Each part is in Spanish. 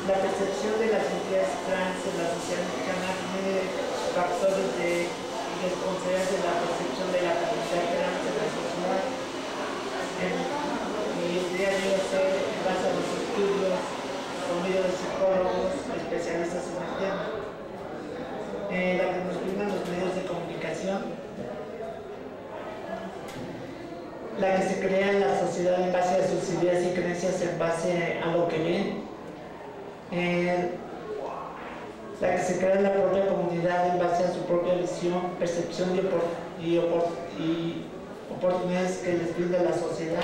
La percepción de las entidades trans en la sociedad mexicana tiene factores de responsabilidad de la percepción de la comunidad trans en la sociedad. Y el día de hoy se basa en los estudios por medio de psicólogos especialistas en el tema. La que nos brindan los medios de comunicación, la que se crea en la sociedad en base a sus ideas y creencias en base a lo que ven, la que se crea en la propia comunidad en base a su propia visión, percepción y oportunidades que les brinda la sociedad.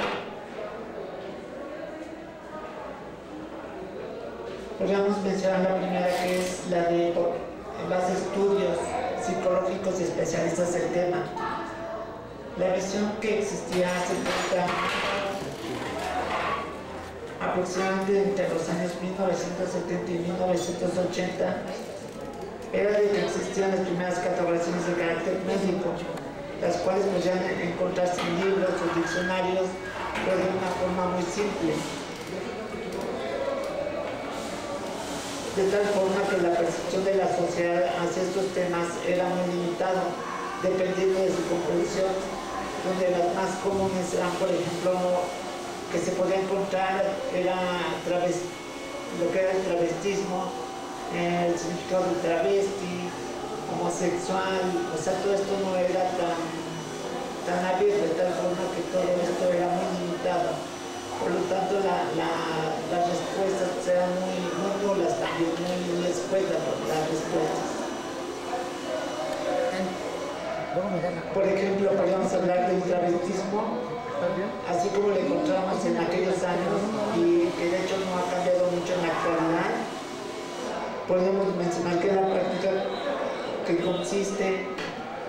Podríamos mencionar la primera, que es la de en base a estudios psicológicos y especialistas del tema. La visión que existía hace 30 años, aproximadamente entre los años 1970 y 1980, era de que existían las primeras catalogaciones de carácter médico, las cuales podían encontrarse en libros o diccionarios, pero de una forma muy simple. De tal forma que la percepción de la sociedad hacia estos temas era muy limitada, dependiendo de su comprensión, donde las más comunes eran, por ejemplo, que se podía encontrar era lo que era el travestismo, el significado de travesti, homosexual, o sea, todo esto no era tan abierto, de tal forma que todo esto era muy limitado. Por lo tanto, las respuestas eran muy nulas también, muy escuetas las respuestas. Por ejemplo, podríamos hablar del travestismo, así como lo encontramos en aquellos años y que de hecho no ha cambiado mucho en la actualidad. Podemos mencionar que la práctica que consiste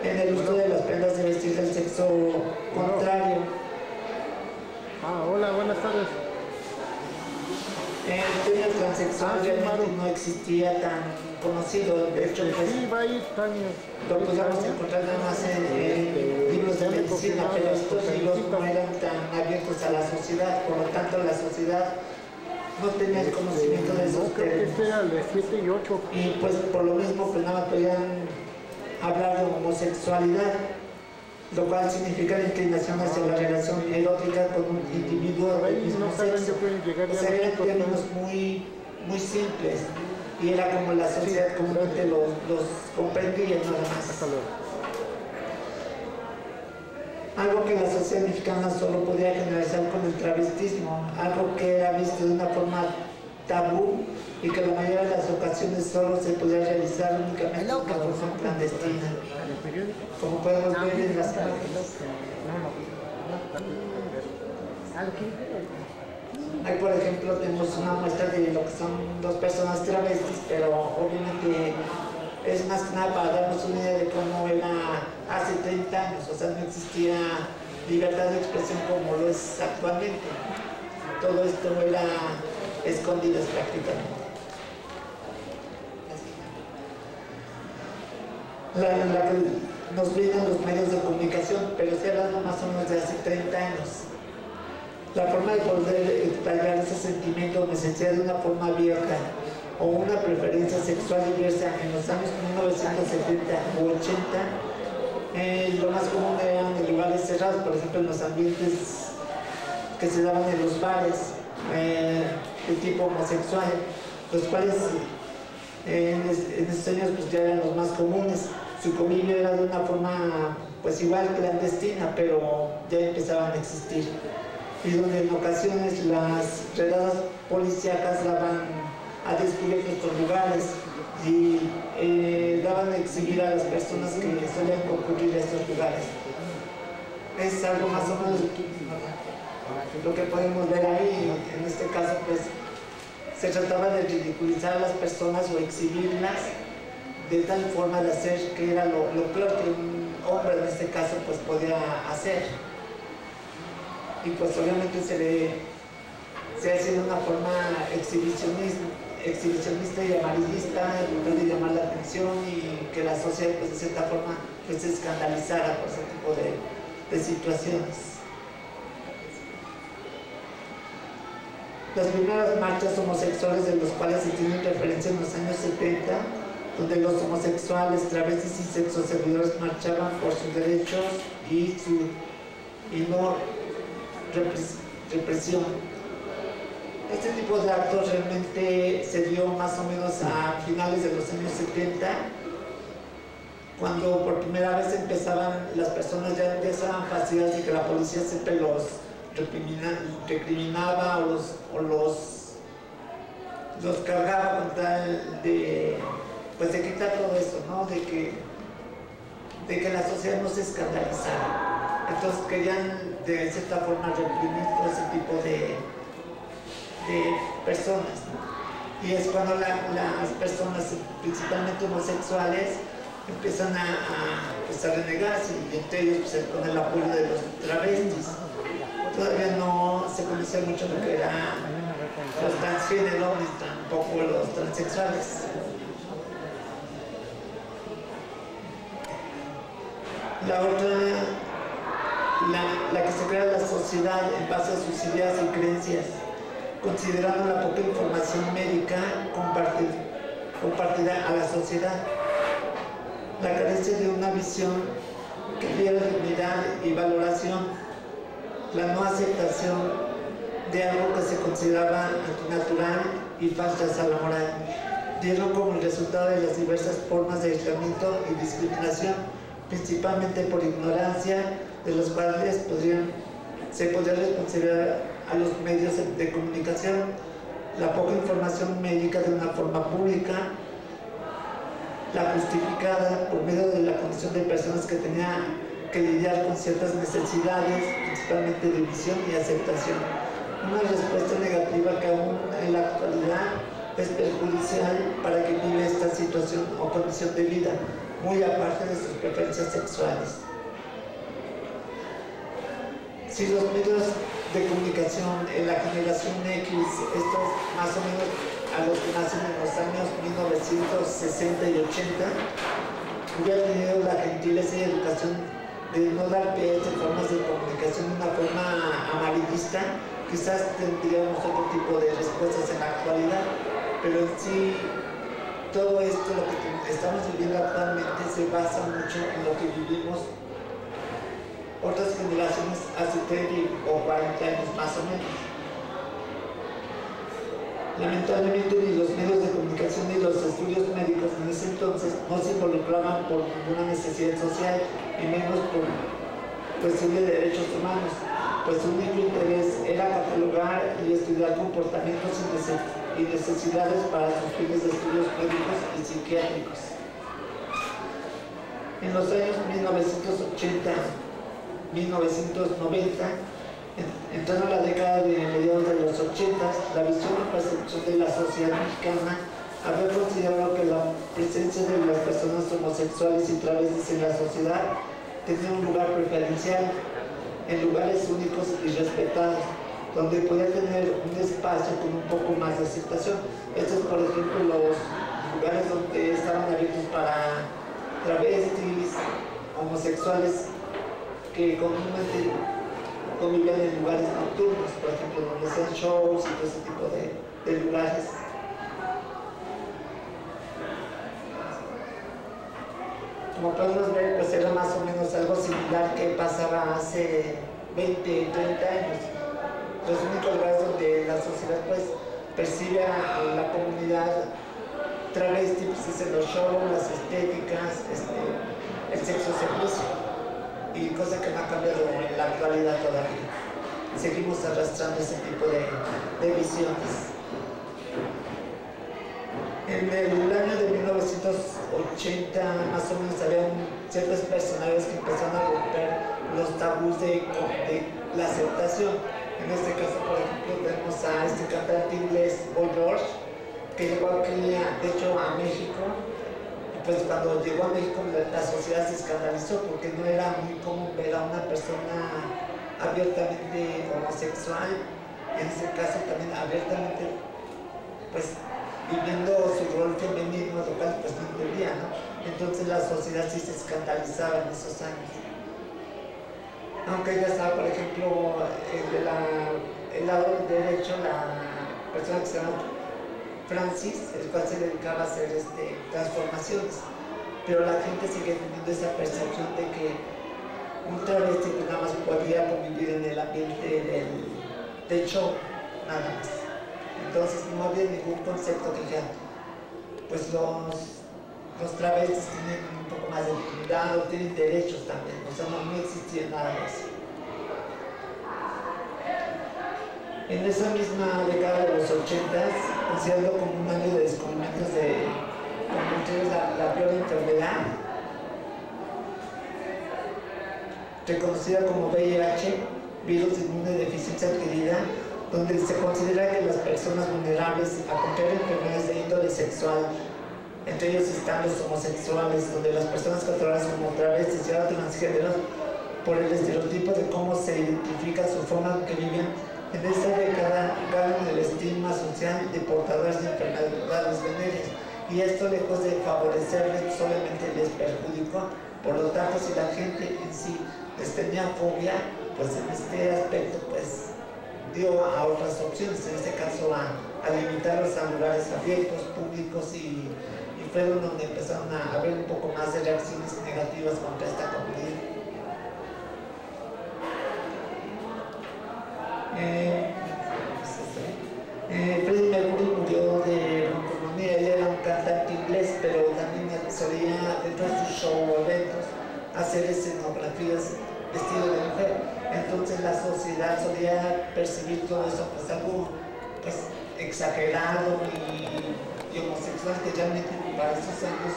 en el uso de las prendas de vestir del sexo contrario. Hola, buenas tardes. El término transexual realmente no existía tan conocido, de hecho pues, lo podíamos encontrar nada más en libros de medicina, pero estos libros no eran tan abiertos a la sociedad, por lo tanto la sociedad no tenía el conocimiento de esos términos. Este era el de 7 y 8. Y pues por lo mismo pues nada más podían hablar de homosexualidad, lo cual significa la inclinación hacia la relación erótica con un individuo del mismo sexo. O sea, eran términos muy simples y era como la sociedad comúnmente los comprendía nada más. Algo que la sociedad mexicana solo podía generalizar con el travestismo, algo que era visto de una forma tabú y que la mayoría de las ocasiones solo se podía realizar únicamente de una forma clandestina, como podemos ver en las imágenes. Ahí, por ejemplo, tenemos una muestra de lo que son dos personas travestis, pero obviamente es más que nada para darnos una idea de cómo era hace 30 años, o sea, no existía libertad de expresión como lo es actualmente. Todo esto era escondido prácticamente. La que nos brindan los medios de comunicación, pero estoy hablando más o menos de hace 30 años. La forma de poder expresar ese sentimiento o necesidad de una forma abierta o una preferencia sexual diversa en los años 1970 o 80, lo más común eran en lugares cerrados, por ejemplo en los ambientes que se daban en los bares de tipo homosexual, los cuales en estos años pues ya eran los más comunes. Su convivio era de una forma pues igual clandestina, pero ya empezaban a existir, y donde en ocasiones las redadas policíacas daban a descubrir estos lugares y daban a exhibir a las personas que solían concurrir a estos lugares. Es algo más o menos lo que podemos ver ahí. En este caso pues se trataba de ridiculizar a las personas o exhibirlas de tal forma de hacer que era lo peor que un hombre en este caso pues podía hacer, y pues obviamente se hace de una forma exhibicionista y amarillista, de llamar la atención y que la sociedad pues de cierta forma pues se escandalizara por ese tipo de situaciones. Las primeras marchas homosexuales de los cuales se tiene referencia en los años 70, donde los homosexuales, travestis y sexoservidores marchaban por sus derechos y no represión. Este tipo de actos realmente se dio más o menos a finales de los años 70, cuando por primera vez las personas ya empezaban fasciadas de que la policía siempre los recriminaba o los cargaba con tal de quitar todo eso, ¿no? De que la sociedad no se escandalizara. Entonces querían de cierta forma reprimir todo ese tipo de personas, ¿no? Y es cuando las personas, principalmente homosexuales, empiezan a renegarse, y entre ellos pues, con el apoyo de los travestis. Todavía no se conocía mucho lo que eran los transgéneros ni tampoco los transexuales. La otra, la que se crea la sociedad en base a sus ideas y creencias, considerando la poca información médica compartida a la sociedad, la carencia de una visión que diera dignidad y valoración, la no aceptación de algo que se consideraba antinatural y faltas a la moral, dieron como resultado de las diversas formas de aislamiento y discriminación, principalmente por ignorancia, de los cuales se podría responsabilizar a los medios de comunicación, la poca información médica de una forma pública, la justificada por medio de la condición de personas que tenían que lidiar con ciertas necesidades, principalmente de visión y aceptación. Una respuesta negativa que aún en la actualidad es perjudicial para quien vive esta situación o condición de vida, muy aparte de sus preferencias sexuales. Si los medios de comunicación en la generación X, estos más o menos a los que nacen en los años 1960 y 80, hubieran tenido la gentileza y educación de no dar pie a estas formas de comunicación de una forma amarillista, quizás tendríamos otro tipo de respuestas en la actualidad, pero en sí todo esto, lo que estamos viviendo actualmente, se basa mucho en lo que vivimos otras generaciones hace 30 o 40 años más o menos. Lamentablemente ni los medios de comunicación ni los estudios médicos en ese entonces no se involucraban por ninguna necesidad social y menos por cuestión de derechos humanos, pues su único interés era catalogar y estudiar comportamientos y necesidades para sus fines de estudios médicos y psiquiátricos. En los años 1980-1990, en torno a la década de mediados de los 80, la visión y percepción de la sociedad mexicana había considerado que la presencia de las personas homosexuales y travestis en la sociedad tenía un lugar preferencial, en lugares únicos y respetados, donde podía tener un espacio con un poco más de aceptación. Estos, por ejemplo, los lugares donde estaban abiertos para travestis, homosexuales, que comúnmente convivían en lugares nocturnos, por ejemplo, donde hacían shows y todo ese tipo de lugares. Como podemos ver, pues era más o menos algo similar que pasaba hace 20, 30 años. Los únicos lugares donde la sociedad pues percibe a la comunidad travesti pues es en los shows, las estéticas, el sexo servicio, y cosa que no ha cambiado en la actualidad todavía. Seguimos arrastrando ese tipo de visiones. En el año de 1980 más o menos había ciertos personajes que empezaron a romper los tabús de la aceptación. En este caso, por ejemplo, tenemos a este cantante inglés, Boy George, que llegó aquí, de hecho, a México. Y pues cuando llegó a México la sociedad se escandalizó porque no era muy común ver a una persona abiertamente homosexual, en este caso también abiertamente, pues, viviendo su rol femenino, lo cual pues no entendía, ¿no? Entonces la sociedad sí se escandalizaba en esos años. Aunque ya estaba, por ejemplo, el lado derecho, persona que se llama Francis, el cual se dedicaba a hacer transformaciones, pero la gente sigue teniendo esa percepción de que un travesti que nada más podría convivir en el ambiente del show, nada más. Entonces no había ningún concepto que ya, pues los travestis tienen un poco más de dignidad o tienen derechos también, o sea, no existía nada de eso. En esa misma década de los 80s, considerado como un año de descubrimientos de la peor enfermedad, reconocida como VIH, virus de inmunodeficiencia adquirida, donde se considera que las personas vulnerables a contraer enfermedades de índole sexual, entre ellos están los homosexuales, donde las personas catalogadas como travestis y ahora transgéneros, por el estereotipo de cómo se identifica su forma en que viven, en esta década ganan el estigma social de portadores de enfermedades venéreas, y esto, lejos de favorecerles, solamente les perjudicó. Por lo tanto, si la gente en sí les tenía fobia, pues en este aspecto pues dio a otras opciones, en este caso a limitarlos a lugares abiertos, públicos, y fueron donde empezaron a haber un poco más de reacciones negativas contra esta comunidad. Freddie Mercury murió de bronconomía. Él era un cantante inglés, pero también solía, dentro de sus shows o eventos, hacer escenografías vestido de mujer. Entonces la sociedad solía percibir todo eso pues algo pues exagerado y homosexual, que realmente para esos años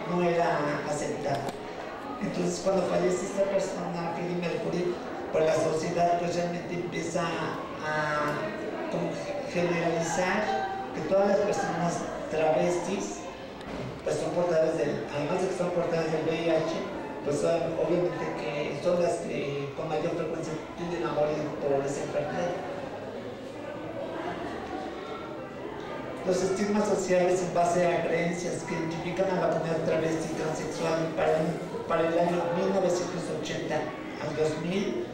no era aceptado. Entonces cuando fallece esta persona, Freddie Mercury, pues la sociedad pues realmente empieza a como generalizar que todas las personas travestis pues son portadoras además de que son portadoras del VIH, pues obviamente que son las que con mayor frecuencia tienden a morir por esa enfermedad. Los estigmas sociales en base a creencias que identifican a la comunidad travesti y transexual para el año 1980 al 2000,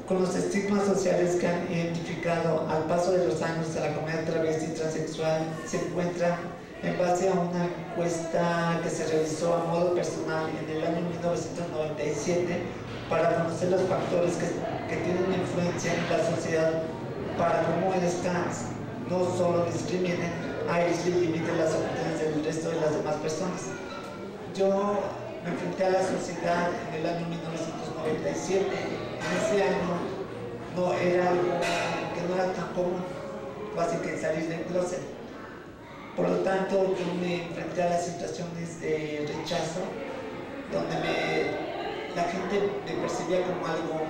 con los estigmas sociales que han identificado al paso de los años a la comunidad travesti y transexual, se encuentran en base a una encuesta que se realizó a modo personal en el año 1997 para conocer los factores que tienen influencia en la sociedad para cómo estas no solo discriminen a ellos y limiten las oportunidades del resto de las demás personas. Yo me enfrenté a la sociedad en el año 1997. En ese año no era algo que no era tan común, casi que salir del closet. Por lo tanto, yo me enfrenté a las situaciones de rechazo, donde la gente me percibía como algo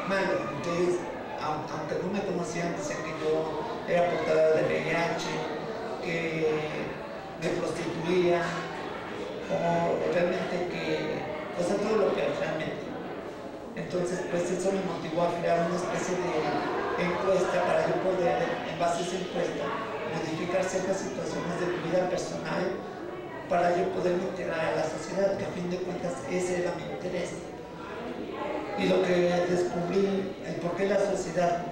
malo. Entonces, aunque no me conocían, decían que yo era portadora de VIH, que me prostituía, o realmente que, o sea, todo lo que realmente. Entonces, pues eso me motivó a crear una especie de encuesta para yo poder, en base a esa encuesta, modificar ciertas situaciones de mi vida personal para yo poderme integrar a la sociedad, que a fin de cuentas ese era mi interés. Y lo que descubrí, el por qué la sociedad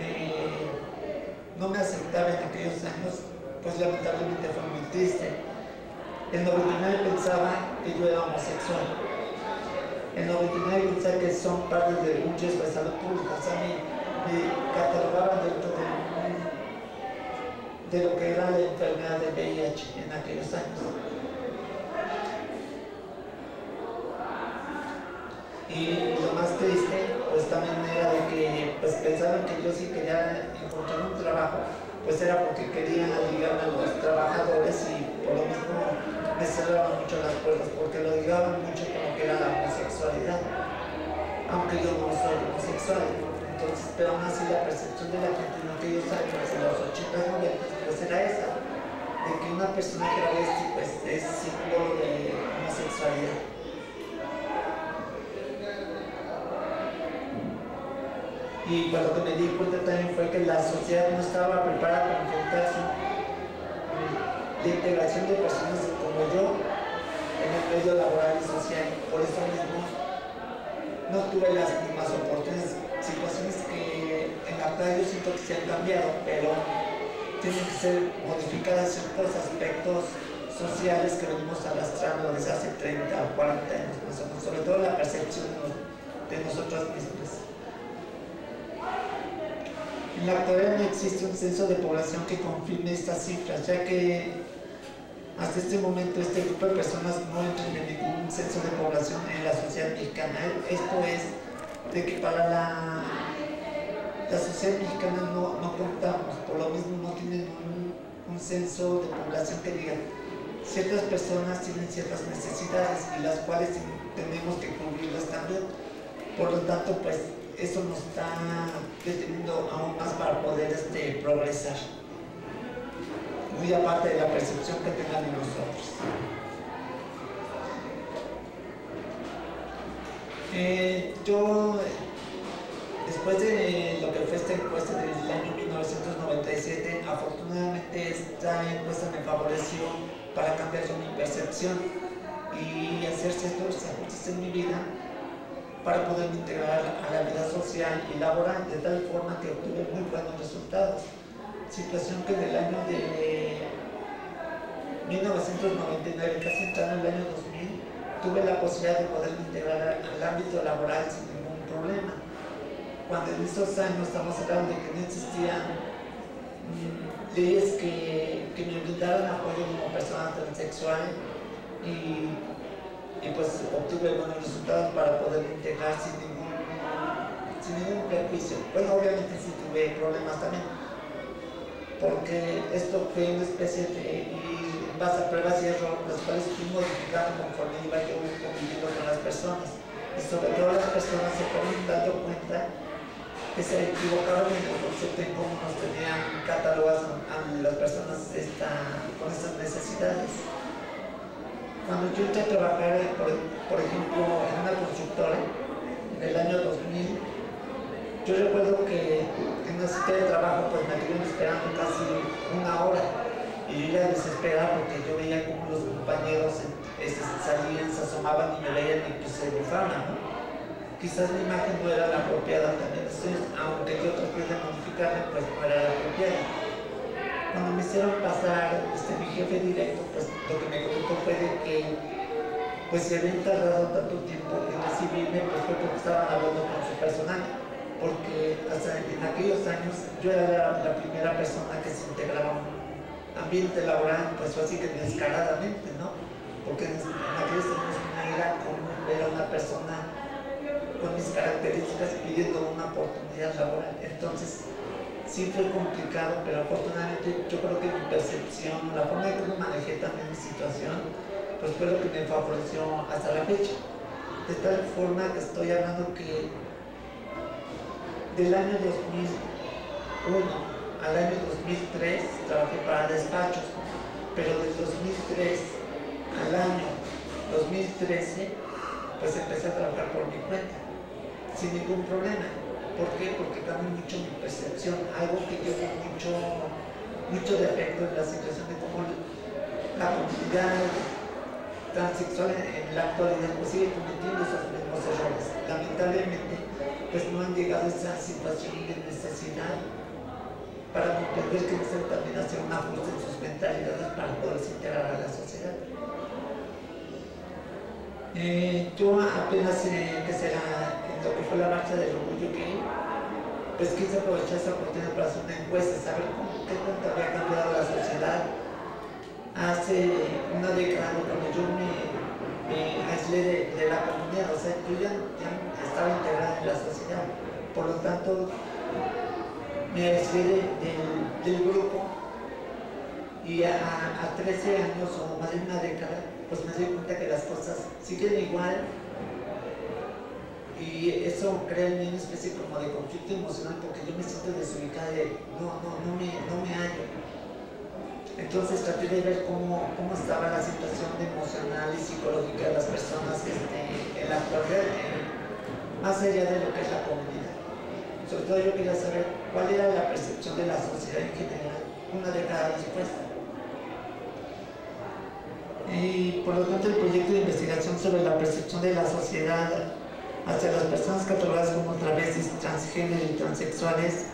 no me aceptaba en aquellos años, pues lamentablemente fue muy triste. El 99 pensaba que yo era homosexual. El 99 pensaba que son parte de un riesgo de salud pública. O sea, me catalogaban dentro de lo que era la enfermedad de VIH en aquellos años. Y lo más triste, pues también era de que pues, pensaban que yo sí quería encontrar un trabajo, pues era porque querían ligarme a los trabajadores, y por lo mismo me cerraban mucho las puertas, porque lo ligaban mucho con lo que era la homosexualidad, aunque yo no soy homosexual. Entonces, pero aún así la percepción de la gente en aquellos años, en los 80s, 90s, pues era esa, de que una persona travesti pues es símbolo de homosexualidad. Y pues lo que me di cuenta también fue que la sociedad no estaba preparada para enfrentarse la integración de personas como yo en el medio laboral y social. Por eso mismo no tuve las mismas oportunidades, situaciones que en la actualidad yo siento que se han cambiado, pero tienen que ser modificadas ciertos aspectos sociales que venimos arrastrando desde hace 30 o 40 años más o menos, sobre todo la percepción de nosotros mismos. En la actualidad no existe un censo de población que confirme estas cifras, ya que hasta este momento este grupo de personas no entran en ningún censo de población en la sociedad mexicana. Esto es de que para la sociedad mexicana no contamos, por lo mismo no tienen un censo de población que diga ciertas personas tienen ciertas necesidades y las cuales tenemos que cubrirlas también. Por lo tanto, pues eso nos está deteniendo aún más para poder progresar. Muy aparte de la percepción que tengan de nosotros. Yo, después de lo que fue esta encuesta del año 1997, afortunadamente esta encuesta me favoreció para cambiar mi percepción y hacer ciertos ajustes en mi vida para poder integrar a la vida social y laboral, de tal forma que obtuve muy buenos resultados. Situación que en el año de 1999, casi entrando en el año 2000, tuve la posibilidad de poder integrar al ámbito laboral sin ningún problema. Cuando en esos años estamos hablando de que no existían leyes que me brindaran apoyo como persona transexual y pues obtuve buenos resultados para poder integrar sin ningún prejuicio. Bueno, obviamente sí tuve problemas también, porque esto fue una especie de ir en base a pruebas y errores, las cuales fui modificando conforme iba yo conviviendo con las personas. Y sobre todo las personas se fueron dando cuenta que se equivocaron en el concepto en cómo nos tenían catalogadas a las personas con estas necesidades. Cuando yo entré a trabajar, por ejemplo, en una constructora, en el año 2000, yo recuerdo que en una cita de trabajo pues me tuvieron esperando casi una hora y yo ya desesperaba porque yo veía como los compañeros salían, se asomaban y me veían y pues se bufaban, ¿no? Quizás mi imagen no era la apropiada también, entonces, aunque yo traté de modificarla, pues no era la apropiada. Cuando me hicieron pasar mi jefe directo, pues lo que me comentó fue de que pues se habían tardado tanto tiempo en recibirme, pues fue porque estaban hablando con su personal, porque hasta en aquellos años yo era la primera persona que se integraba a un ambiente laboral, pues fue así que descaradamente, ¿no? Porque en aquellos años no era común ver a una persona con mis características pidiendo una oportunidad laboral. Entonces, sí fue complicado, pero afortunadamente yo creo que mi percepción, la forma en que manejé también mi situación, pues fue lo que me favoreció hasta la fecha. De tal forma que estoy hablando que del año 2001 al año 2003 trabajé para despachos, pero del 2003 al año 2013 pues empecé a trabajar por mi cuenta, sin ningún problema. ¿Por qué? Porque cambió mucho mi percepción, algo que yo vi mucho defecto en la situación de cómo la comunidad transexual en la actualidad pues sigue cometiendo esos mismos errores. Lamentablemente pues no han llegado a esa situación de necesidad para comprender que necesitan también hacer un ajuste en sus mentalidades para poderse integrar a la sociedad. Yo apenas que será en lo que fue la marcha del orgullo gay, pues quise aprovechar esa oportunidad para hacer una encuesta, saber qué tanto había cambiado la sociedad. Hace una década cuando yo me aislé de la comunidad, o sea, yo ya estaba integrada en la sociedad, por lo tanto me aislé del grupo y a 13 años o más de una década pues me di cuenta que las cosas siguen igual y eso crea en mí una especie como de conflicto emocional porque yo me siento desubicada y no me hallo. Entonces traté de ver cómo estaba la situación emocional y psicológica de las personas en la actualidad, más allá de lo que es la comunidad. Sobre todo yo quería saber cuál era la percepción de la sociedad en general una década después. Y por lo tanto el proyecto de investigación sobre la percepción de la sociedad hacia las personas catalogadas como travestis, transgénero y transexuales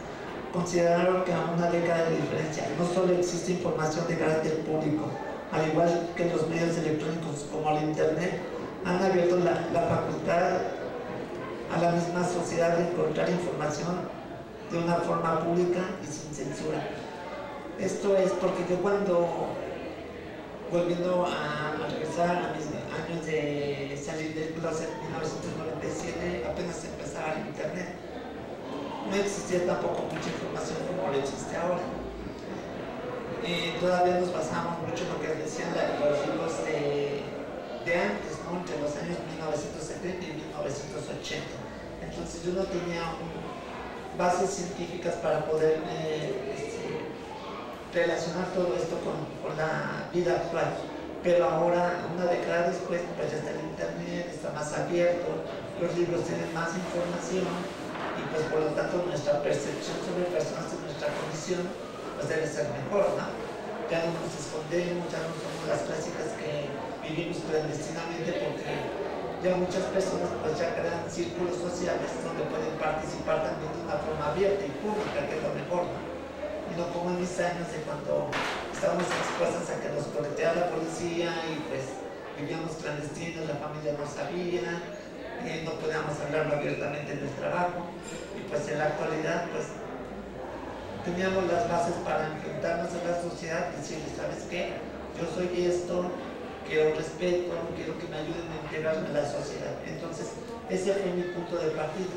consideraron que a una década de diferencia no solo existe información de carácter público, al igual que los medios electrónicos como el Internet, han abierto la facultad a la misma sociedad de encontrar información de una forma pública y sin censura. Esto es porque yo cuando, volviendo a regresar a mis años de salir del closet en 1997, apenas empezaba el Internet. No existía tampoco mucha información como lo existe ahora. Todavía nos basamos mucho en lo que decían los libros de antes, ¿no? Entre los años 1970 y 1980. Entonces yo no tenía bases científicas para poder relacionar todo esto con la vida actual. Pero ahora, una década después, pues ya está el Internet, está más abierto, los libros tienen más información y pues por lo tanto nuestra percepción sobre personas en nuestra condición pues debe ser mejor, ¿no? Ya no nos escondemos, ya no somos las clásicas que vivimos clandestinamente, porque ya muchas personas pues ya crean círculos sociales donde pueden participar también de una forma abierta y pública, que es lo mejor, ¿no? Y no como en mis años de cuando estábamos expuestos a que nos correteara la policía y pues vivíamos clandestinos, la familia no sabía, no podíamos hablarlo abiertamente en el trabajo, y pues en la actualidad pues teníamos las bases para enfrentarnos a la sociedad y decirles, ¿sabes qué? Yo soy esto, quiero respeto, quiero que me ayuden a integrarme a la sociedad. Entonces, ese fue mi punto de partida,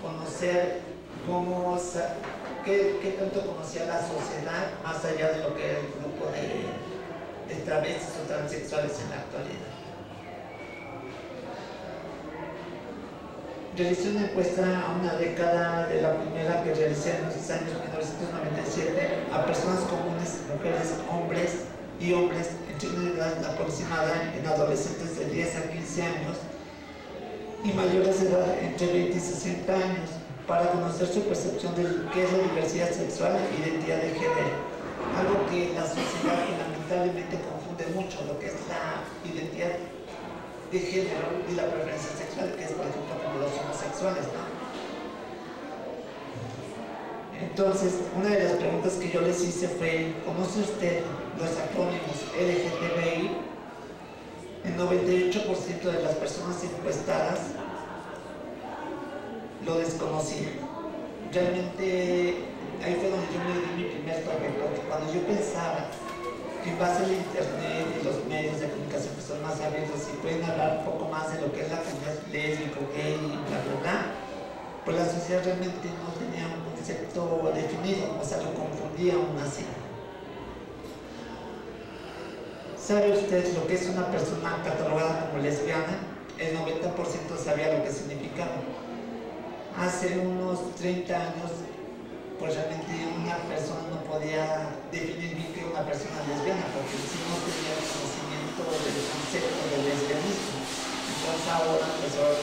conocer qué tanto conocía la sociedad más allá de lo que era el grupo de travestis o transexuales en la actualidad. Realicé una encuesta a una década de la primera que realicé en los años 1997 a personas comunes, mujeres, hombres y hombres entre una edad aproximada en adolescentes de 10 a 15 años y mayores de edad entre 20 y 60 años para conocer su percepción de qué es la diversidad sexual e identidad de género. Algo que la sociedad lamentablemente confunde mucho, lo que es la identidad de género y la preferencia sexual, que es por ejemplo como los homosexuales, ¿no? Entonces, una de las preguntas que yo les hice fue, ¿conoce usted los acrónimos LGTBI? El 98% de las personas encuestadas lo desconocían. Realmente ahí fue donde yo me di mi primer toque, porque cuando yo pensaba que en base al Internet y los medios de comunicación que son más abiertos y pueden hablar un poco más de lo que es la comunidad lésbica, gay y bla bla bla, pues la sociedad realmente no tenía un concepto definido, o sea, lo confundía aún así. ¿Sabe usted lo que es una persona catalogada como lesbiana? El 90% sabía lo que significaba. Hace unos 30 años, pues realmente una persona no podía definir bien qué era una persona lesbiana, porque si no tenía el conocimiento del concepto del lesbianismo. Entonces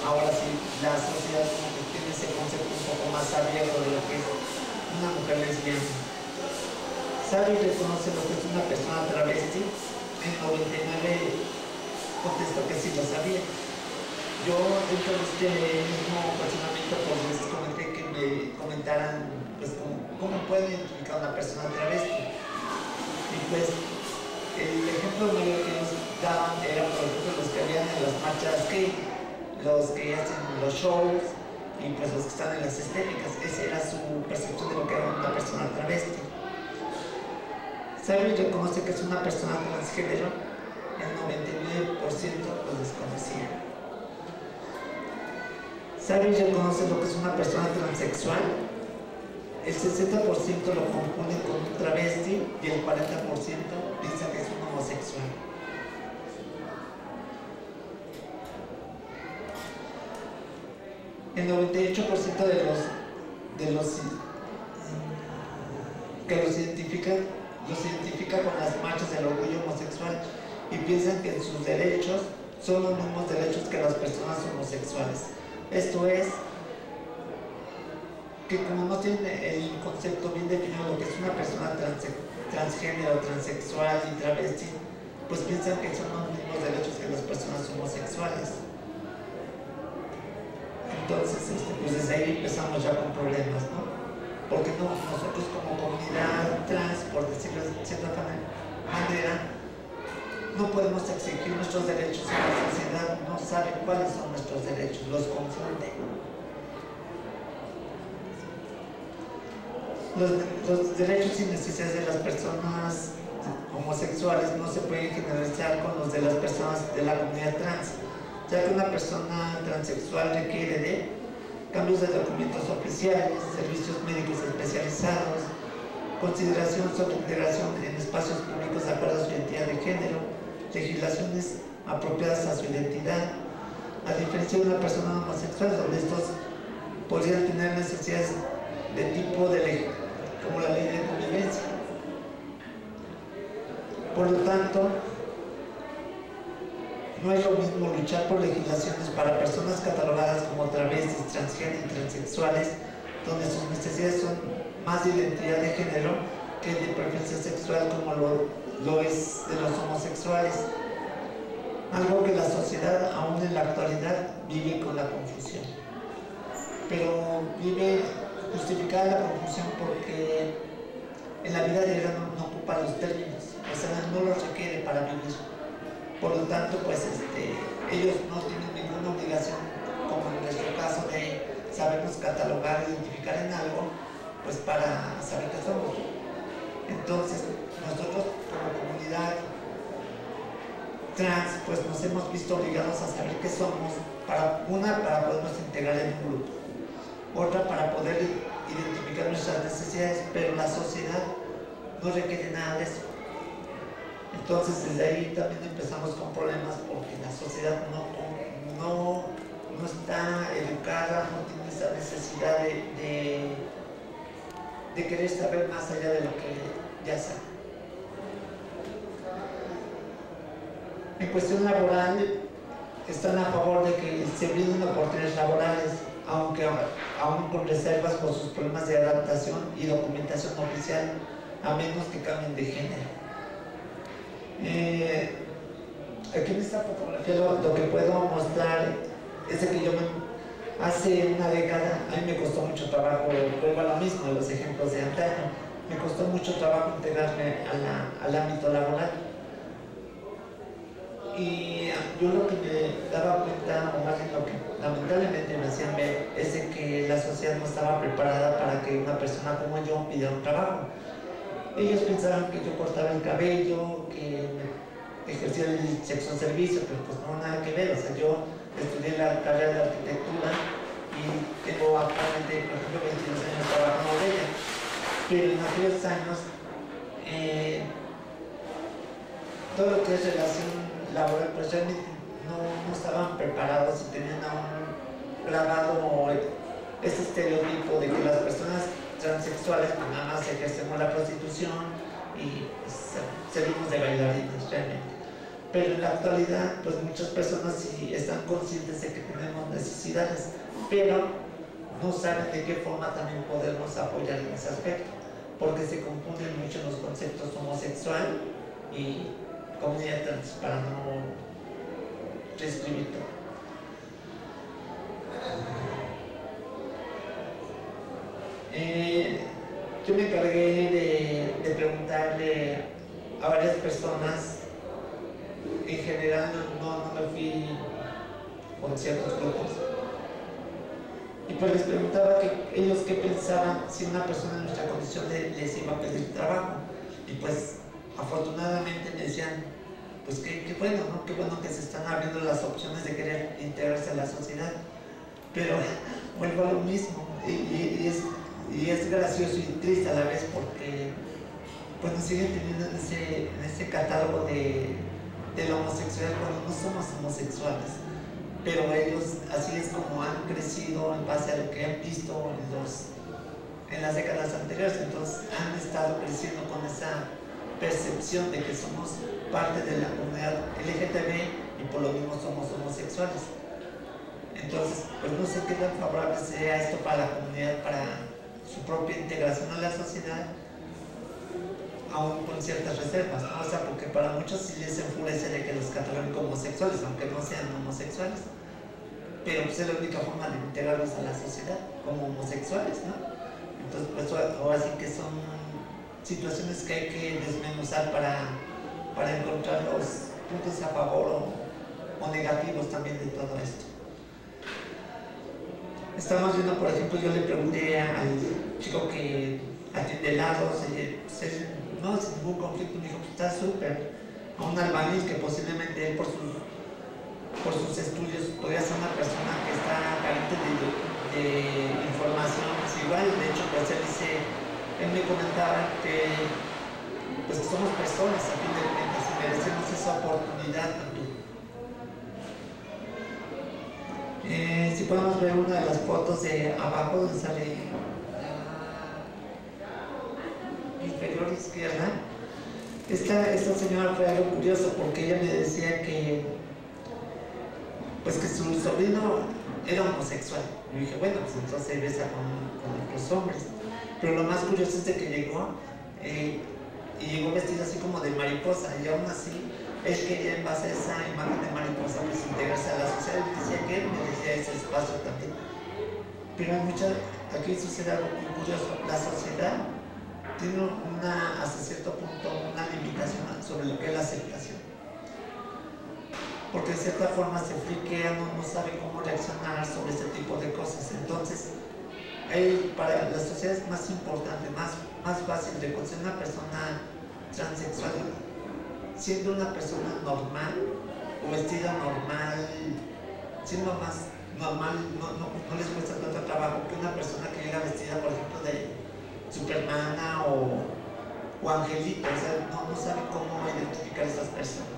ahora sí, la sociedad como que tiene ese concepto un poco más abierto de lo que es una mujer lesbiana. ¿Sabe y reconoce lo que es una persona travesti? El 99 contestó que sí lo sabía. Yo dentro de este mismo cuestionamiento pues les comenté que me comentaran pues cómo puede identificar una persona travesti. Y pues el ejemplo mayor que nos daban era por ejemplo los que habían en las marchas gay, los que hacen los shows y pues los que están en las estéticas. Esa era su percepción de lo que era una persona travesti. ¿Sabe y reconoce que es una persona transgénero? El 99% lo desconocía. ¿Sabe y reconoce lo que es una persona transexual? El 60% lo confunde con un travesti y el 40% piensa que es un homosexual. El 98% de los que los identifica con las marchas del orgullo homosexual y piensan que sus derechos son los mismos derechos que las personas homosexuales. Esto es que como no tienen el concepto bien definido de lo que es una persona transgénero, transexual y travesti, pues piensan que son los mismos derechos que las personas homosexuales. Entonces, pues desde ahí empezamos ya con problemas, ¿no? porque nosotros como comunidad trans, por decirlo de cierta manera, no podemos exigir nuestros derechos y la sociedad no sabe cuáles son nuestros derechos, los confunde. Los derechos y necesidades de las personas homosexuales no se pueden generalizar con los de las personas de la comunidad trans, ya que una persona transexual requiere de cambios de documentos oficiales, servicios médicos especializados, consideración sobre integración en espacios públicos de acuerdo a su identidad de género, legislaciones apropiadas a su identidad, a diferencia de una persona homosexual, donde estos podrían tener necesidades de tipo de ley, como la ley de convivencia. Por lo tanto, no es lo mismo luchar por legislaciones para personas catalogadas como travestis, transgénero y transexuales, donde sus necesidades son más de identidad de género que de preferencia sexual, como lo es de los homosexuales. Algo que la sociedad, aún en la actualidad, vive con la confusión. Pero vive justificada la confusión porque en la vida diaria no ocupa los términos, o sea, no los requiere para vivir. Por lo tanto, pues ellos no tienen ninguna obligación, como en nuestro caso, de sabernos catalogar, identificar en algo, pues para saber qué somos. Entonces, nosotros como comunidad trans, pues nos hemos visto obligados a saber qué somos, para podernos integrar en un grupo, otra para poder identificar nuestras necesidades, pero la sociedad no requiere nada de eso. Entonces desde ahí también empezamos con problemas porque la sociedad no está educada, no tiene esa necesidad de querer saber más allá de lo que ya sabe. En cuestión laboral, están a favor de que se brinden oportunidades laborales, aunque aún con reservas por sus problemas de adaptación y documentación oficial, a menos que cambien de género. Aquí en esta fotografía lo que puedo mostrar es de que hace una década, a mí me costó mucho trabajo, vuelvo a lo mismo, a los ejemplos de antaño, me costó mucho trabajo integrarme al ámbito laboral. Y yo lo que me daba cuenta, o más bien lo que lamentablemente me hacían ver, es de que la sociedad no estaba preparada para que una persona como yo pidiera un trabajo. Ellos pensaban que yo cortaba el cabello, que ejercía el sexo servicio, pero pues no, nada que ver. O sea, yo estudié la carrera de arquitectura y tengo actualmente, por ejemplo, 22 años trabajando de ella. Pero en aquellos años, todo lo que es relación laboral, pues realmente no estaban preparados y tenían aún grabado este estereotipo de que las personas transexuales pues nada más ejercemos la prostitución y pues, servimos de bailarines realmente. Pero en la actualidad, pues muchas personas sí están conscientes de que tenemos necesidades, pero no saben de qué forma también podemos apoyar en ese aspecto, porque se confunden mucho los conceptos homosexual y comunidad trans, para no reescribir todo. Yo me encargué de preguntarle a varias personas, en general no me fui con ciertos grupos, y pues les preguntaba que ellos qué pensaban si una persona en nuestra condición les iba a pedir trabajo, y pues afortunadamente me decían, pues qué bueno, ¿no? Qué bueno que se están abriendo las opciones de querer integrarse a la sociedad, pero vuelvo a lo mismo, y es gracioso y triste a la vez porque pues nos siguen teniendo en ese catálogo de la homosexualidad cuando no somos homosexuales, pero ellos así es como han crecido en base a lo que han visto en las décadas anteriores, entonces han estado creciendo con esa percepción de que somos parte de la comunidad LGTB y por lo mismo somos homosexuales. Entonces, pues no sé qué tan favorable sea esto para la comunidad, para su propia integración a la sociedad, aún con ciertas reservas, ¿no? O sea, porque para muchos sí les enfurece de que los cataloguen como homosexuales, aunque no sean homosexuales, pero pues es la única forma de integrarlos a la sociedad, como homosexuales, ¿no? Entonces, pues ahora sí que son situaciones que hay que desmenuzar para encontrar los puntos a favor o negativos también de todo esto. Estamos viendo, por ejemplo, yo le pregunté al chico que atiende helados, no, sin ningún conflicto, me dijo, pues está súper. A un albañil que posiblemente él por sus estudios podría ser una persona que está carente de información, pues igual, de hecho, pues él me comentaba que pues somos personas a fin de cuentas y merecemos esa oportunidad también. Si podemos ver una de las fotos de abajo donde sale inferior izquierda, esta señora fue algo curioso porque ella me decía que pues que su sobrino era homosexual. Y dije, bueno, pues entonces se besa con los hombres. Pero lo más curioso es de que llegó y llegó vestido así como de mariposa, y aún así él quería, en base a esa imagen de mariposa, pues integrarse a la sociedad. Y decía que él merecía ese espacio también. Pero aquí sucede algo muy curioso. La sociedad tiene hasta cierto punto una limitación sobre lo que es la aceptación, porque de cierta forma se friquea, no sabe cómo reaccionar sobre ese tipo de cosas. Entonces para la sociedad es más importante, más fácil reconocer una persona transexual siendo una persona normal o vestida normal, siendo más normal, no les cuesta tanto trabajo que una persona que llega vestida, por ejemplo, de Supermana o Angelito. O sea, no saben cómo identificar a estas personas.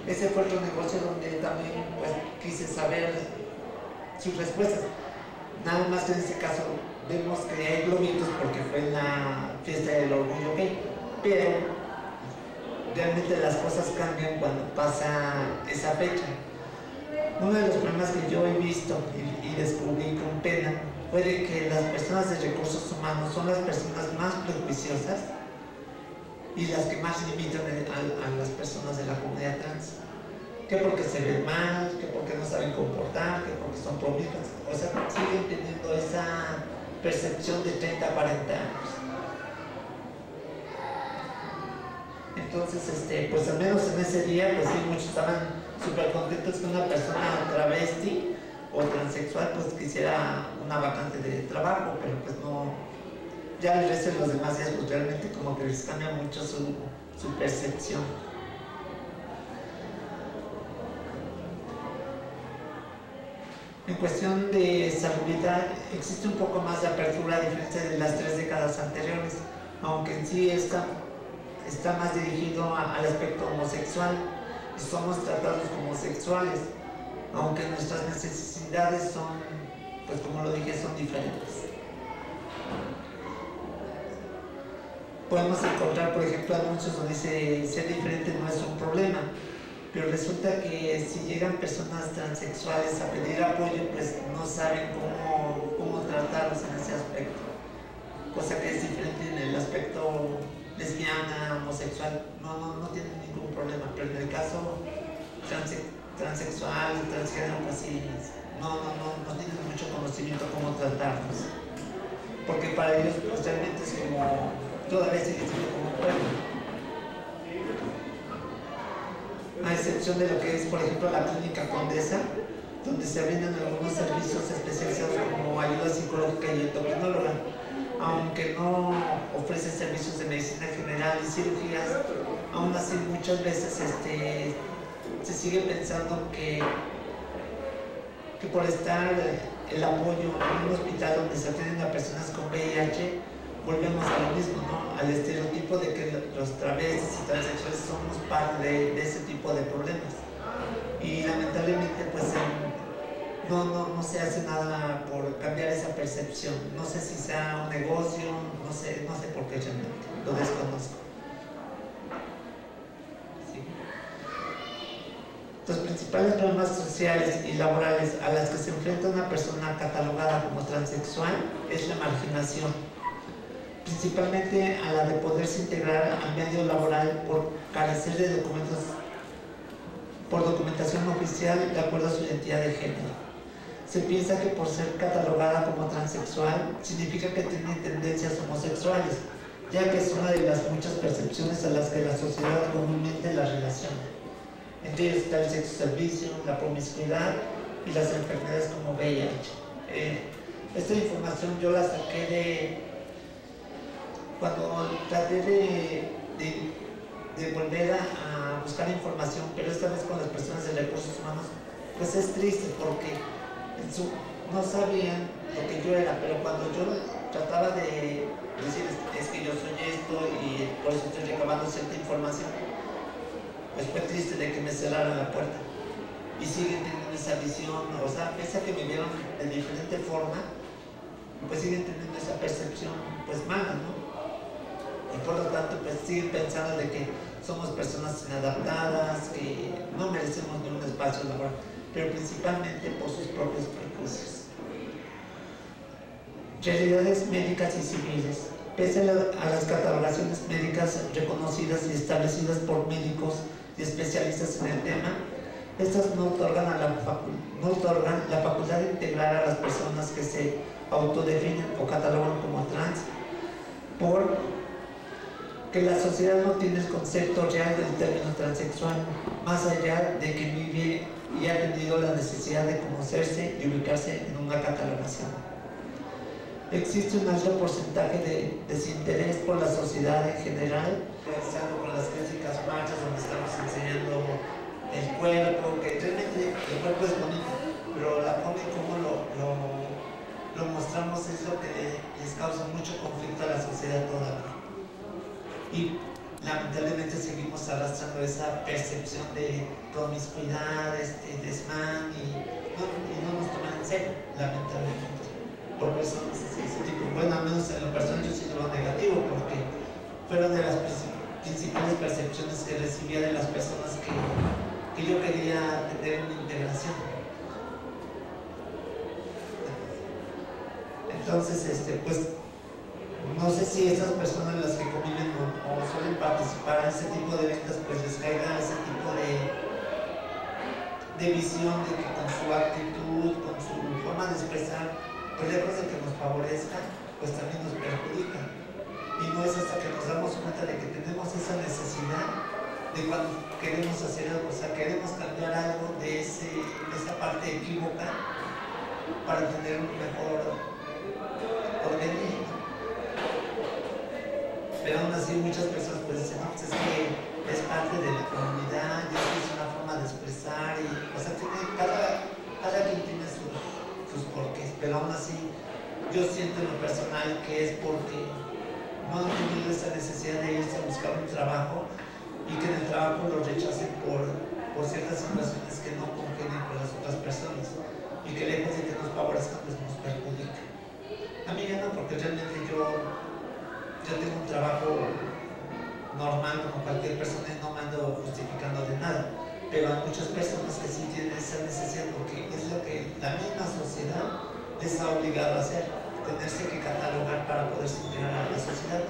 Ese fue otro negocio donde también pues, quise saber sus respuestas. Nada más que en este caso vemos que hay globitos porque fue en la fiesta del orgullo gay, pero realmente las cosas cambian cuando pasa esa fecha. Uno de los problemas que yo he visto y descubrí con pena fue de que las personas de recursos humanos son las personas más prejuiciosas y las que más limitan a las personas de la comunidad trans. Que porque se ven mal, que porque no saben comportar, que porque son promiscuas. O sea, siguen teniendo esa percepción de 30 a 40 años. Entonces, pues al menos en ese día, pues sí, muchos estaban súper contentos que una persona travesti o transexual pues quisiera una vacante de trabajo, pero pues no, ya el resto de los demás días pues realmente como que les cambia mucho su percepción. En cuestión de salubridad existe un poco más de apertura a diferencia de las 3 décadas anteriores, aunque en sí está más dirigido al aspecto homosexual y somos tratados como sexuales, aunque nuestras necesidades son, pues como lo dije, son diferentes. Podemos encontrar, por ejemplo, anuncios donde dice ser diferente no es un problema, pero resulta que si llegan personas transexuales a pedir apoyo, pues no saben cómo tratarlos en ese aspecto, cosa que es diferente en el aspecto lesbiana, homosexual, no tienen ningún problema, pero en el caso transexual, transgénero, pues sí, no tienen mucho conocimiento cómo tratarlos, porque para ellos pues, realmente es como, todavía sigue siendo como un pueblo. A excepción de lo que es, por ejemplo, la Clínica Condesa, donde se brindan algunos servicios especializados como ayuda psicológica y endocrinóloga, aunque no ofrece servicios de medicina general y cirugías, aún así muchas veces se sigue pensando que por estar el apoyo en un hospital donde se atienden a personas con VIH, volvemos a lo mismo, ¿no? Al estereotipo de que los travestis y transexuales somos parte de ese tipo de problemas. Y lamentablemente pues no se hace nada por cambiar esa percepción. No sé si sea un negocio, no sé por qué realmente, lo desconozco. Sí. Los principales problemas sociales y laborales a las que se enfrenta una persona catalogada como transexual es la marginación, principalmente a la de poderse integrar al medio laboral por carecer de documentos por documentación oficial de acuerdo a su identidad de género. Se piensa que por ser catalogada como transexual significa que tiene tendencias homosexuales, ya que es una de las muchas percepciones a las que la sociedad comúnmente la relaciona. Entre ellos está el sexo servicio, la promiscuidad y las enfermedades como VIH. Esta información yo la saqué de cuando traté de volver a buscar información, pero esta vez con las personas de recursos humanos. Pues es triste porque no sabían lo que yo era, pero cuando yo trataba de decir es que yo soy esto y por eso estoy recabando cierta información, pues fue triste de que me cerraran la puerta y siguen teniendo esa visión, o sea, pese a que me vieron de diferente forma, pues siguen teniendo esa percepción pues mala, ¿no? Y por lo tanto pues siguen pensando de que somos personas inadaptadas, que no merecemos ni un espacio laboral, pero principalmente por sus propios prejuicios. Realidades médicas y civiles. Pese a las catalogaciones médicas reconocidas y establecidas por médicos y especialistas en el tema, estas no otorgan la facultad de integrar a las personas que se autodefinen o catalogan como trans, porque la sociedad no tiene el concepto real del término transexual, más allá de que vive y ha tenido la necesidad de conocerse y ubicarse en una catalogación. Existe un alto porcentaje de desinterés por la sociedad en general, empezando con las clásicas marchas donde estamos enseñando el cuerpo, que realmente el cuerpo es bonito, pero la forma en cómo lo mostramos es lo que les causa mucho conflicto a la sociedad todavía. Y lamentablemente seguimos arrastrando esa percepción de promiscuidad, desmán, y no nos toman en serio, lamentablemente. Por personas así, ese tipo. Bueno, al menos en lo personal yo sí lo negativo, porque fueron de las principales percepciones que recibía de las personas que yo quería tener una integración. Entonces, pues no sé si esas personas las que conviven o suelen participar en ese tipo de eventos, pues les caiga ese tipo de visión de que con su actitud, con su forma de expresar, pues lejos de que nos favorezcan, pues también nos perjudican. Y no es hasta que nos damos cuenta de que tenemos esa necesidad de cuando queremos hacer algo, o sea, queremos cambiar algo de esa parte equívoca para tener un mejor porvenir. Pero aún así muchas personas pues dicen, no, pues es que es parte de la comunidad, y es una forma de expresar, y, o sea, cada quien tiene sus porqués, pero aún así yo siento en lo personal que es porque no han tenido esa necesidad de irse a buscar un trabajo y que en el trabajo lo rechacen por ciertas situaciones que no congenian con las otras personas y que lejos de que nos favorezcan pues nos perjudica. A mí ya no, porque realmente yo tengo un trabajo normal como cualquier persona y no me ando justificando de nada, pero hay muchas personas que sí tienen esa necesidad porque es lo que la misma sociedad les ha obligado a hacer, tenerse que catalogar para poderse integrar a la sociedad.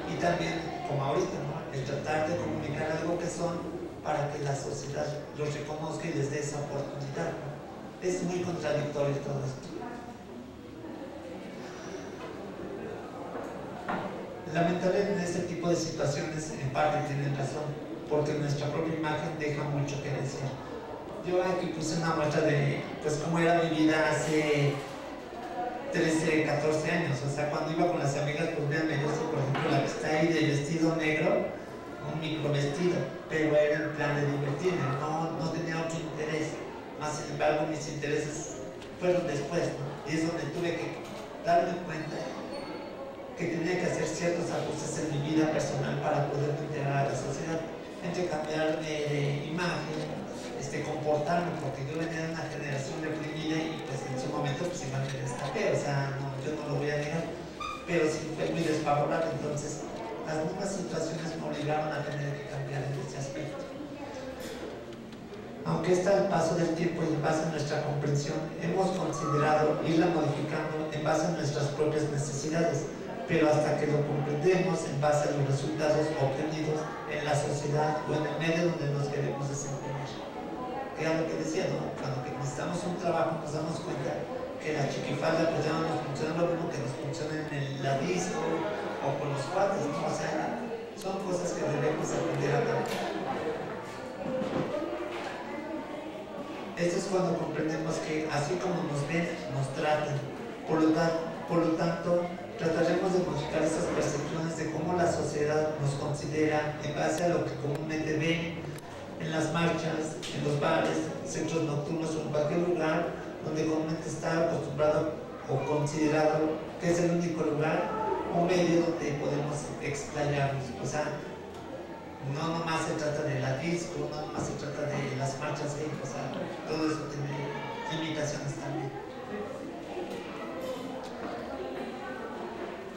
Y también, como ahorita, ¿no?, el tratar de comunicar algo que son para que la sociedad los reconozca y les dé esa oportunidad, ¿no? Es muy contradictorio todo esto. Lamentablemente en este tipo de situaciones en parte tienen razón, porque nuestra propia imagen deja mucho que decir. Yo aquí puse una muestra de pues cómo era mi vida hace 13, 14 años, o sea, cuando iba con las amigas, pues vean, yo soy por ejemplo la que está ahí de vestido negro, un micro vestido, pero era en plan de divertirme, no tenía otro interés, más sin embargo mis intereses fueron después, ¿no? Y es donde tuve que darme cuenta que tenía que hacer ciertos ajustes en mi vida personal para poderme integrar a la sociedad, entre cambiarme de imagen, comportarme, porque yo venía de una generación reprimida y pues en su momento pues igual me destaqué, o sea, yo no lo voy a negar, pero sí fue muy desfavorable. Entonces las mismas situaciones me obligaron a tener que cambiar en ese aspecto. Aunque está al paso del tiempo y en base a nuestra comprensión, hemos considerado irla modificando en base a nuestras propias necesidades, pero hasta que lo comprendemos en base a los resultados obtenidos en la sociedad o en el medio donde nos queremos desempeñar. que era lo que decía, ¿no? Cuando que necesitamos un trabajo nos damos cuenta que la chiquifalda pues ya no nos funciona lo mismo que nos funciona en la disco o con los cuates, ¿no? O sea, son cosas que debemos aprender a cambiar. Esto es cuando comprendemos que así como nos ven, nos tratan. Por lo tanto, trataremos de modificar esas percepciones de cómo la sociedad nos considera en base a lo que comúnmente ven en las marchas, en los bares, centros nocturnos o en cualquier lugar donde comúnmente está acostumbrado o considerado que es el único lugar o medio donde podemos explayarnos. O sea, no nomás se trata de la disco, no nomás se trata de las marchas, o sea, todo eso tiene limitaciones también.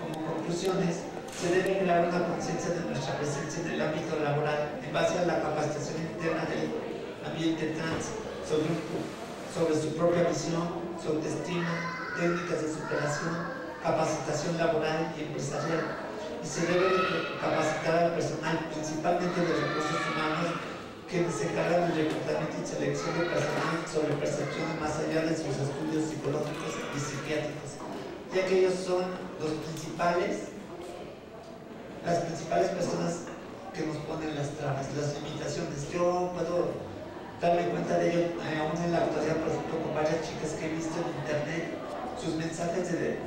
Como conclusiones, se debe crear una conciencia de nuestra presencia en el ámbito laboral en base a la capacitación interna del ambiente trans sobre su propia visión, su autoestima, técnicas de superación, capacitación laboral y empresarial. Y se debe capacitar al personal, principalmente de recursos humanos, que se encargan del reclutamiento y selección de personal sobre percepciones más allá de sus estudios psicológicos y psiquiátricos, ya que ellos son las principales personas que nos ponen las trabas, las limitaciones. Yo puedo darme cuenta de ello aún en la actualidad, por ejemplo, con varias chicas que he visto en internet, sus mensajes de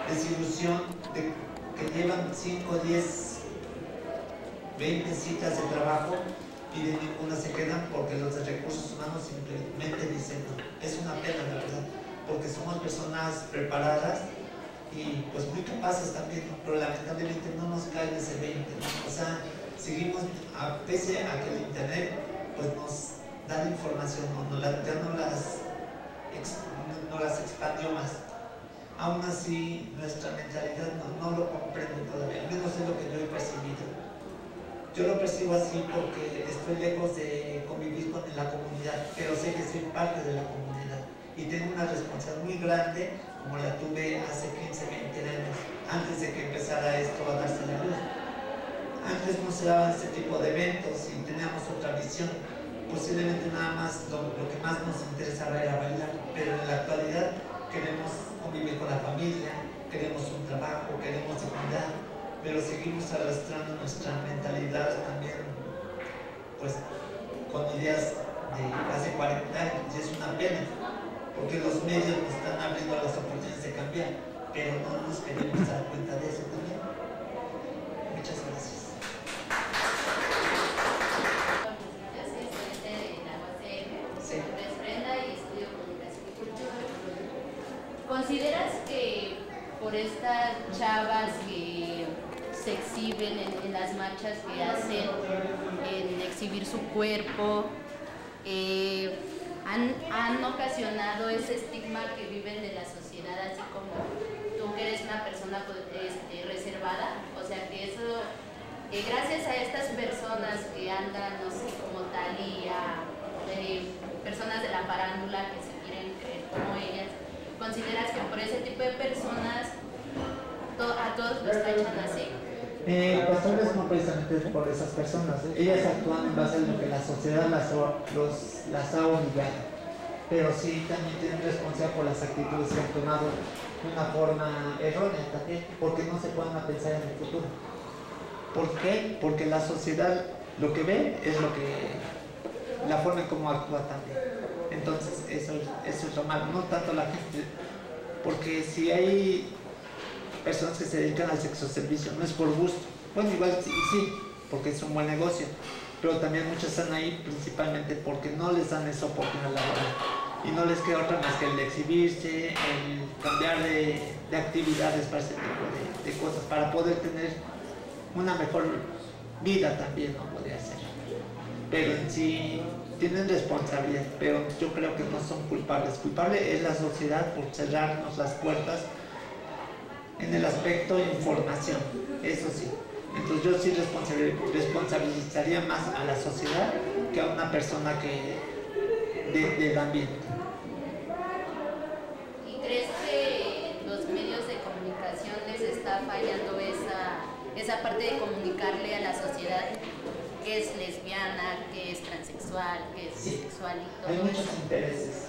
desilusión, que llevan 5, 10, 20 citas de trabajo y de ninguna se quedan porque los de recursos humanos simplemente dicen no. Es una pena, la verdad, porque somos personas preparadas y pues muy capaces también, ¿no? Pero lamentablemente no nos cae ese 20, ¿no? O sea, seguimos, pese a que el internet pues nos da la información, ¿no? Ya no las expandió más. Aún así, nuestra mentalidad no lo comprende todavía, al menos es lo que yo he percibido. Yo lo percibo así porque estoy lejos de convivir con la comunidad, pero sé que soy parte de la comunidad y tengo una responsabilidad muy grande, como la tuve hace 15, 20 años, antes de que empezara esto a darse la luz. Antes no se daban este tipo de eventos y teníamos otra visión. Posiblemente nada más lo que más nos interesaba era bailar, pero en la actualidad queremos convivir con la familia, queremos un trabajo, queremos dignidad, pero seguimos arrastrando nuestra mentalidad también, pues, con ideas de hace 40 años, y es una pena, porque los medios nos están abriendo las oportunidades de cambiar, pero no nos queremos dar cuenta de eso también. Muchas gracias. ¿Consideras que por estas chavas que se exhiben en las marchas que hacen, en exhibir su cuerpo, han ocasionado ese estigma que viven de la sociedad, así como tú que eres una persona reservada? O sea, que eso, gracias a estas personas que andan, no sé, como Thalía, personas de la farándula que se quieren creer como ellas, ¿consideras que por ese tipo de personas a todos los tachan así? Pues tal vez no precisamente por esas personas, ellas actúan en base a lo que la sociedad las ha obligado, pero sí también tienen responsabilidad por las actitudes que han tomado de una forma errónea también, porque no se pueden pensar en el futuro. ¿Por qué? Porque la sociedad lo que ve es la forma en cómo actúa también. Entonces eso es lo malo, no tanto la gente, porque si hay personas que se dedican al sexo servicio, no es por gusto, bueno, igual sí, porque es un buen negocio, pero también muchas están ahí principalmente porque no les dan esa oportunidad laboral y no les queda otra más que el exhibirse, el cambiar de actividades para ese tipo de cosas, para poder tener una mejor vida también, no podría ser, pero en sí tienen responsabilidad, pero yo creo que no son culpables. Culpable es la sociedad por cerrarnos las puertas en el aspecto de información, eso sí. Entonces yo sí responsabilizaría más a la sociedad que a una persona del ambiente. ¿Y crees que los medios de comunicación les está fallando esa parte de comunicarle a la sociedad qué es lesbiana, qué es transexual, qué es bisexual y todo hay muchos eso. intereses.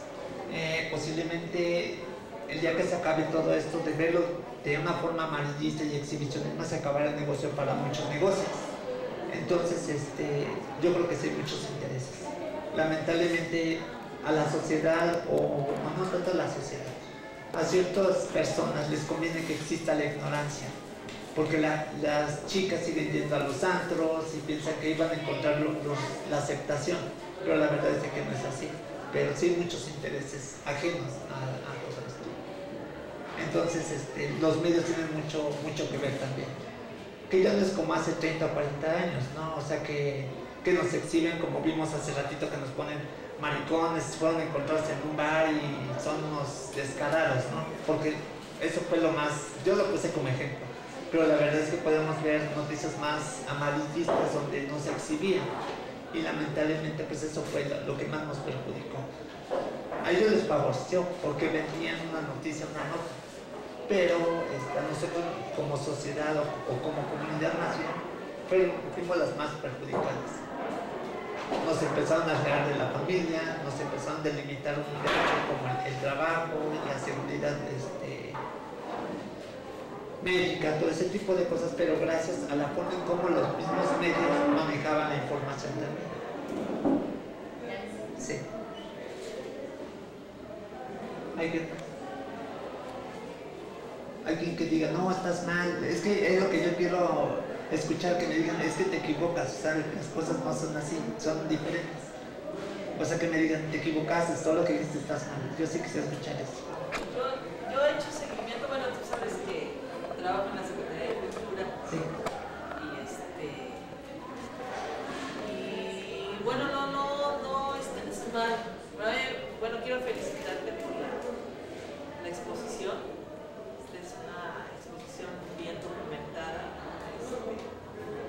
Posiblemente el día que se acabe todo esto, de verlo de una forma amarillista y exhibicionista, se acabará el negocio para muchos negocios. Entonces, yo creo que sí hay muchos intereses. Lamentablemente a la sociedad, o no tanto a la sociedad, a ciertas personas les conviene que exista la ignorancia, porque las chicas siguen yendo a los antros y piensan que iban a encontrar la aceptación, pero la verdad es que no es así. Pero sí hay muchos intereses ajenos a todo esto. Entonces, los medios tienen mucho que ver también. Que ya no es como hace 30 o 40 años, ¿no? O sea, que nos exhiben, como vimos hace ratito, que nos ponen maricones, fueron a encontrarse en un bar y son unos descarados, ¿no? Porque eso fue lo más, yo lo puse como ejemplo, pero la verdad es que podemos ver noticias más amarillistas donde nos exhibían, y lamentablemente pues eso fue lo que más nos perjudicó. A ellos les favoreció porque vendían una noticia, una nota, pero nosotros como sociedad o como comunidad más bien fuimos las más perjudicadas. Nos empezaron a alejar de la familia, nos empezaron a delimitar un derecho como el trabajo y la seguridad médica, todo ese tipo de cosas, pero gracias a la forma en cómo los mismos medios manejaban la información también. Sí. Alguien que diga, no, estás mal, es que es lo que yo quiero escuchar, que me digan, es que te equivocas, ¿sabes? Las cosas no son así, son diferentes. O sea, que me digan, te equivocaste, todo lo que dijiste estás mal. Yo sí quisiera escuchar eso. Yo he hecho seguimiento, bueno, tú sabes que trabajo en la Secretaría de Cultura. Sí. Y bueno, no estés mal. Bueno, quiero felicitarte por la exposición. Es una exposición bien documentada,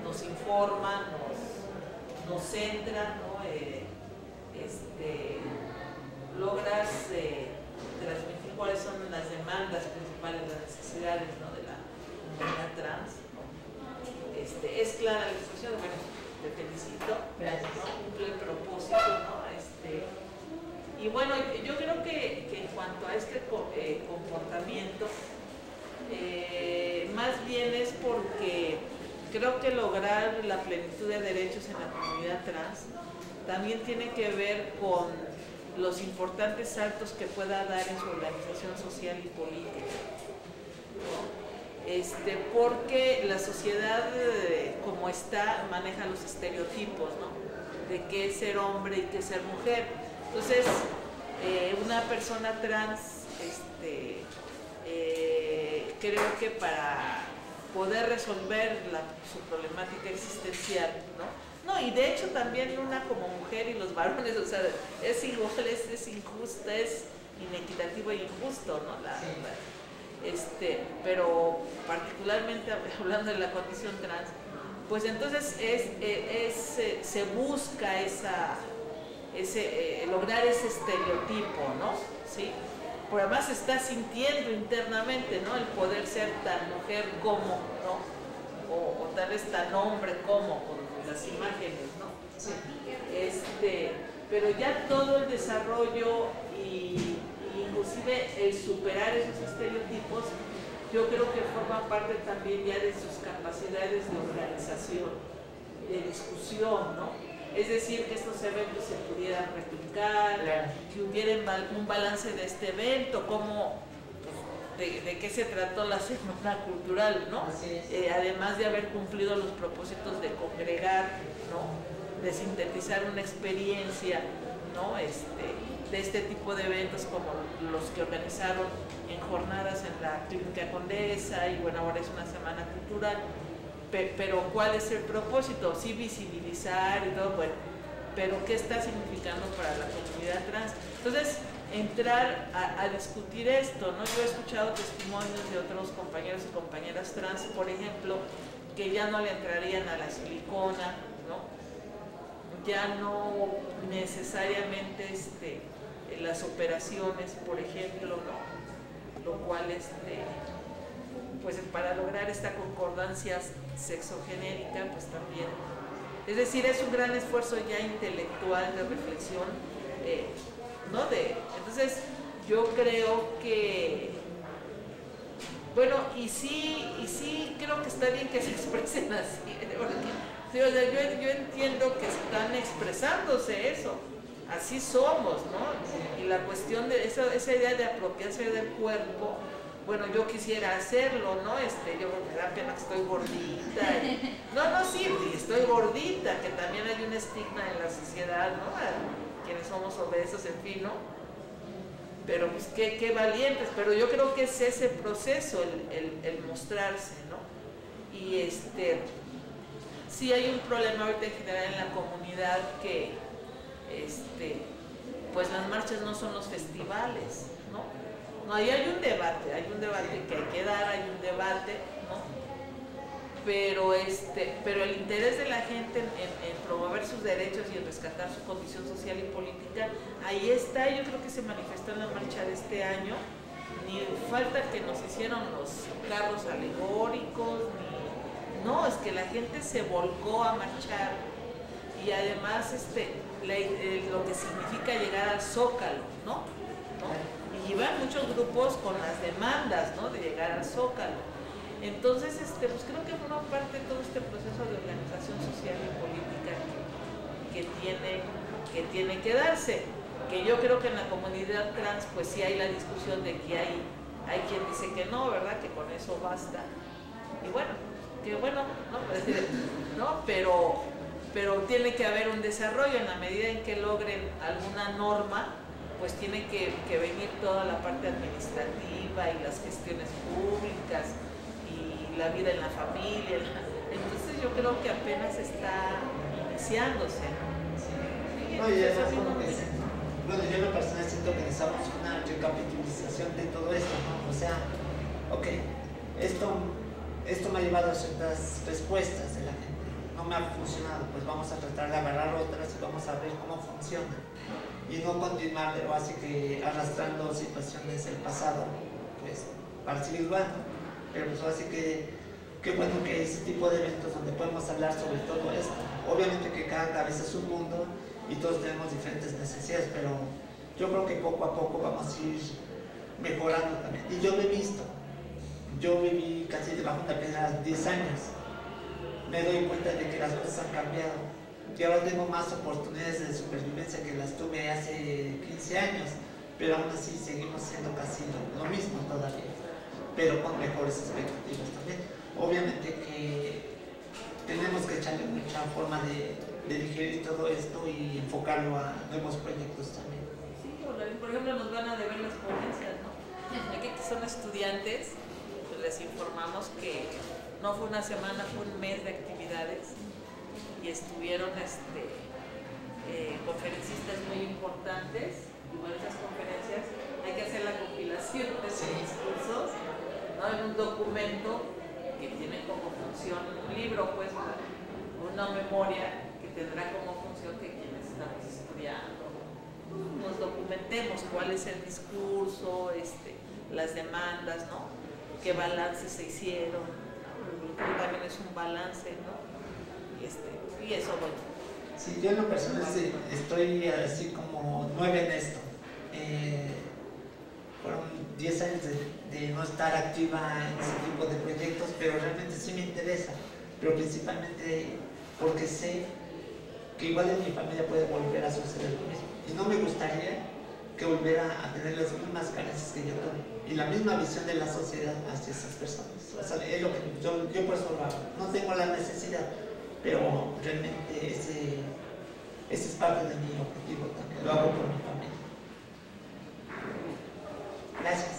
nos informa, nos centra, ¿no? Logras transmitir cuáles son las demandas principales, las necesidades, ¿no? de la comunidad trans. Es clara la exposición, bueno, te felicito. Gracias. ¿No? Cumple el propósito, ¿no? Y bueno, yo creo que en cuanto a este comportamiento, más bien es porque creo que lograr la plenitud de derechos en la comunidad trans también tiene que ver con los importantes saltos que pueda dar en su organización social y política, ¿no? Porque la sociedad como está maneja los estereotipos, ¿no? De qué es ser hombre y qué es ser mujer. Entonces, una persona trans, creo que para poder resolver su problemática existencial, ¿no? Y de hecho también una como mujer y los varones, o sea, es igual, es injusto, es inequitativo e injusto, ¿no? Pero particularmente hablando de la condición trans, pues entonces se busca lograr ese estereotipo, ¿no? ¿Sí? Pero además se está sintiendo internamente, ¿no? El poder ser tan mujer como, ¿no? O tal vez tan hombre como, con las imágenes, ¿no? Sí. Pero ya todo el desarrollo y inclusive el superar esos estereotipos, yo creo que forma parte también ya de sus capacidades de organización, de discusión, ¿no? Es decir, que estos eventos se pudieran replicar, que hubiera un balance de este evento, de qué se trató la Semana Cultural, ¿no? Además de haber cumplido los propósitos de congregar, ¿no? De sintetizar una experiencia, ¿no? De este tipo de eventos como los que organizaron en jornadas en la Clínica Condesa, y bueno, ahora es una Semana Cultural. Pero ¿cuál es el propósito? Sí, visibilizar y todo, bueno, pero ¿qué está significando para la comunidad trans? Entonces, entrar a discutir esto, ¿no? Yo he escuchado testimonios de otros compañeros y compañeras trans, por ejemplo, que ya no le entrarían a la silicona, ¿no? Ya no necesariamente las operaciones, por ejemplo, ¿no? Lo cual pues para lograr esta concordancia sexogenérica, pues también Es decir, es un gran esfuerzo ya intelectual de reflexión, ¿no? Entonces, yo creo que, bueno, y sí creo que está bien que se expresen así, porque, sí, o sea, yo entiendo que están expresándose eso, así somos, ¿no? Y la cuestión de esa idea de apropiarse del cuerpo, bueno, yo quisiera hacerlo, ¿no? Yo me da pena que estoy gordita. Sí, estoy gordita, que también hay un estigma en la sociedad, ¿no? A quienes somos obesos, en fin, ¿no? Pero pues qué valientes, pero yo creo que es ese proceso, el mostrarse, ¿no? Y sí hay un problema ahorita en general en la comunidad que, pues las marchas no son los festivales, ¿no? No, ahí hay un debate que hay que dar, hay un debate, ¿no? Pero el interés de la gente en promover sus derechos y en rescatar su condición social y política, ahí está. Yo creo que se manifestó en la marcha de este año. Ni falta que nos hicieron los carros alegóricos, no, es que la gente se volcó a marchar, y además lo que significa llegar al Zócalo, ¿no? Y van muchos grupos con las demandas, ¿no? De llegar al Zócalo. Entonces, pues creo que forma parte de todo este proceso de organización social y política que tiene que darse. Que yo creo que en la comunidad trans, pues sí hay la discusión de que hay quien dice que no, ¿verdad? Que con eso basta. Y bueno, que bueno, ¿no? Pues, ¿no? Pero tiene que haber un desarrollo en la medida en que logren alguna norma, pues tiene que venir toda la parte administrativa y las gestiones públicas y la vida en la familia. Entonces yo creo que apenas está iniciándose. No, y además, bueno, yo en lo personal siento que necesitamos una recapitalización de todo esto, ¿no? O sea, ok, esto me ha llevado a ciertas respuestas de la gente. No me ha funcionado, pues vamos a tratar de agarrar otras y vamos a ver cómo funciona. Y no continuar así que arrastrando situaciones del pasado, pues para seguir jugando. Pero pues así que qué bueno que ese tipo de eventos donde podemos hablar sobre todo esto. Obviamente que cada cabeza es un mundo y todos tenemos diferentes necesidades, pero yo creo que poco a poco vamos a ir mejorando también. Y yo lo he visto. Yo viví casi debajo de una piedra 10 años. Me doy cuenta de que las cosas han cambiado. Y ahora tengo más oportunidades de supervivencia que las tuve hace 15 años, pero aún así seguimos siendo casi lo mismo todavía, pero con mejores expectativas también. Obviamente que tenemos que echarle mucha forma de digerir todo esto y enfocarlo a nuevos proyectos también. Sí, por ejemplo, nos van a deber las ponencias, ¿no? Aquí que son estudiantes, pues les informamos que no fue una semana, fue un mes de actividades. Y estuvieron conferencistas muy importantes, y bueno, esas conferencias hay que hacer la compilación de esos discursos, ¿no? En un documento que tiene como función, un libro, pues, una memoria que tendrá como función que quienes estamos estudiando nos documentemos cuál es el discurso, las demandas, ¿no? Qué balances se hicieron, también es un balance, ¿no? Y eso, bueno. Sí, yo en lo personal estoy así como 9 en esto. Fueron 10 años de no estar activa en ese tipo de proyectos, pero realmente sí me interesa. Pero principalmente porque sé que igual en mi familia puede volver a suceder lo mismo. Y no me gustaría que volviera a tener las mismas carencias que yo tuve. Y la misma visión de la sociedad hacia esas personas. O sea, es lo que yo por eso lo hago. No tengo la necesidad, pero realmente ese es parte de mi objetivo también. Lo hago por mi familia. Gracias.